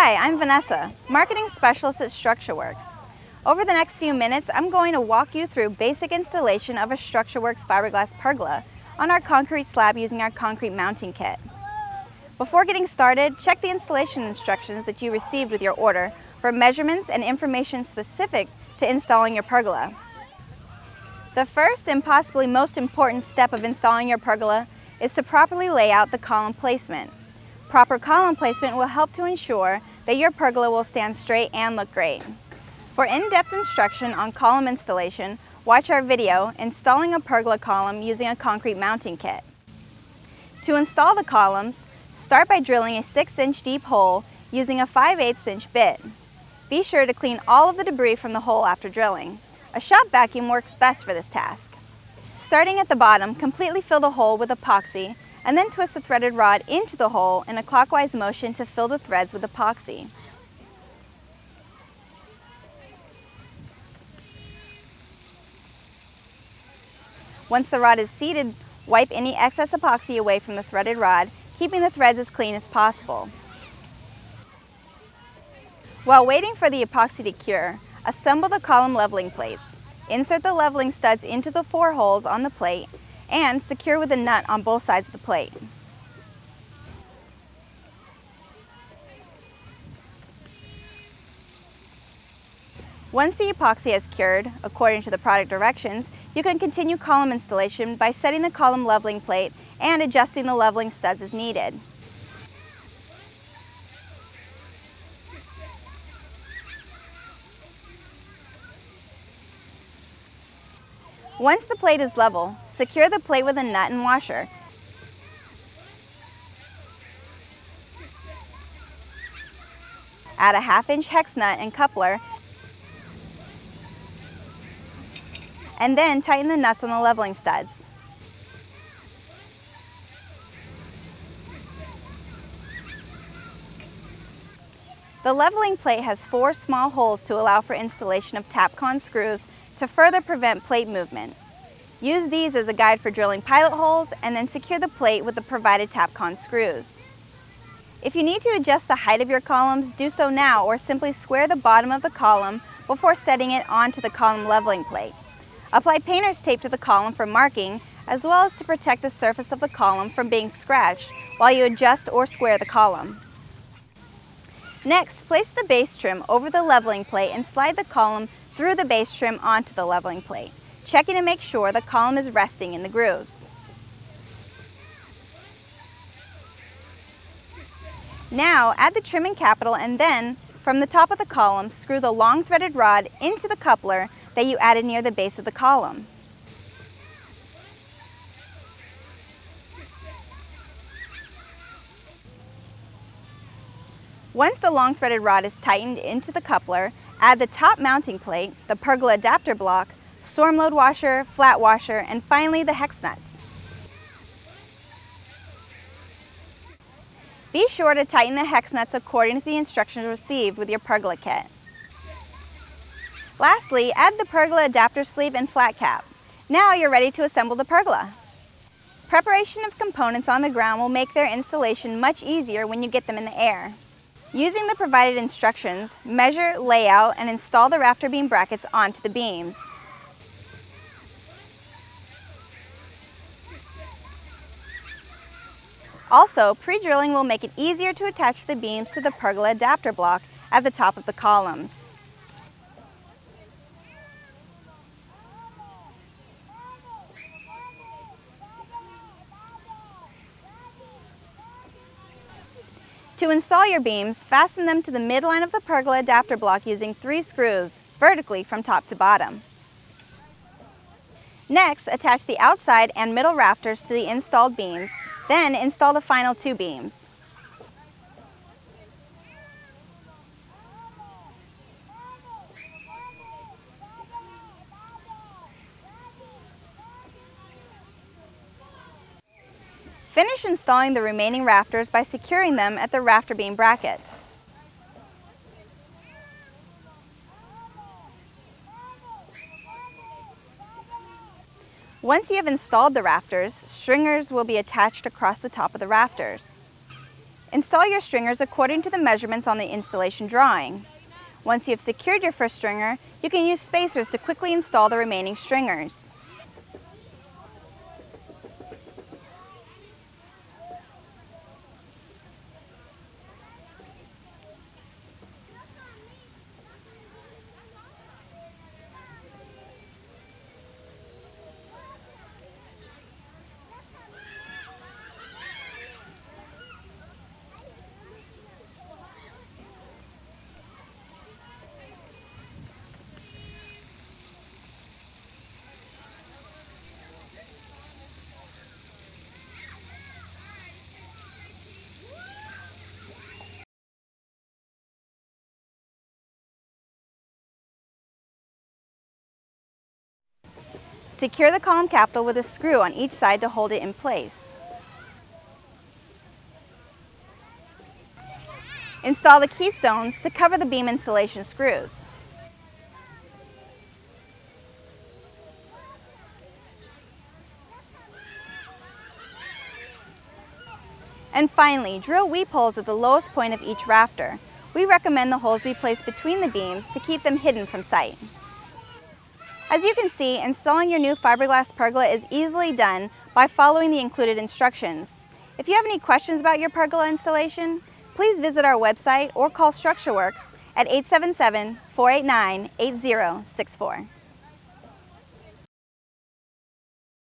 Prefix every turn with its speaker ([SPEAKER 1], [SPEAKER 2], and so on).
[SPEAKER 1] Hi, I'm Vanessa, Marketing Specialist at Structureworks. Over the next few minutes, I'm going to walk you through basic installation of a Structureworks Fiberglass Pergola on our concrete slab using our concrete mounting kit. Before getting started, check the installation instructions that you received with your order for measurements and information specific to installing your pergola. The first and possibly most important step of installing your pergola is to properly lay out the column placement. Proper column placement will help to ensure that your pergola will stand straight and look great. For in-depth instruction on column installation, watch our video, Installing a Pergola Column Using a Concrete Mounting Kit. To install the columns, start by drilling a 6-inch deep hole using a 5/8 inch bit. Be sure to clean all of the debris from the hole after drilling. A shop vacuum works best for this task. Starting at the bottom, completely fill the hole with epoxy and then twist the threaded rod into the hole in a clockwise motion to fill the threads with epoxy. Once the rod is seated, wipe any excess epoxy away from the threaded rod, keeping the threads as clean as possible. While waiting for the epoxy to cure, assemble the column leveling plates. Insert the leveling studs into the 4 holes on the plate and secure with a nut on both sides of the plate. Once the epoxy has cured, according to the product directions, you can continue column installation by setting the column leveling plate and adjusting the leveling studs as needed. Once the plate is level, secure the plate with a nut and washer. Add a 1/2 inch hex nut and coupler, and then tighten the nuts on the leveling studs. The leveling plate has 4 small holes to allow for installation of Tapcon screws to further prevent plate movement. Use these as a guide for drilling pilot holes and then secure the plate with the provided Tapcon screws. If you need to adjust the height of your columns, do so now or simply square the bottom of the column before setting it onto the column leveling plate. Apply painter's tape to the column for marking as well as to protect the surface of the column from being scratched while you adjust or square the column. Next, place the base trim over the leveling plate and slide the column through the base trim onto the leveling plate, checking to make sure the column is resting in the grooves. Now, add the trim and capital and then, from the top of the column, screw the long threaded rod into the coupler that you added near the base of the column. Once the long threaded rod is tightened into the coupler, add the top mounting plate, the pergola adapter block, storm load washer, flat washer, and finally the hex nuts. Be sure to tighten the hex nuts according to the instructions received with your pergola kit. Lastly, add the pergola adapter sleeve and flat cap. Now you're ready to assemble the pergola. Preparation of components on the ground will make their installation much easier when you get them in the air. Using the provided instructions, measure, lay out, and install the rafter beam brackets onto the beams. Also, pre-drilling will make it easier to attach the beams to the pergola adapter block at the top of the columns. To install your beams, fasten them to the midline of the pergola adapter block using 3 screws, vertically from top to bottom. Next, attach the outside and middle rafters to the installed beams, then install the final 2 beams. Finish installing the remaining rafters by securing them at the rafter beam brackets. Once you have installed the rafters, stringers will be attached across the top of the rafters. Install your stringers according to the measurements on the installation drawing. Once you have secured your first stringer, you can use spacers to quickly install the remaining stringers. Secure the column capital with a screw on each side to hold it in place. Install the keystones to cover the beam installation screws. And finally, drill weep holes at the lowest point of each rafter. We recommend the holes be placed between the beams to keep them hidden from sight. As you can see, installing your new fiberglass pergola is easily done by following the included instructions. If you have any questions about your pergola installation, please visit our website or call Structureworks at 877-489-8064.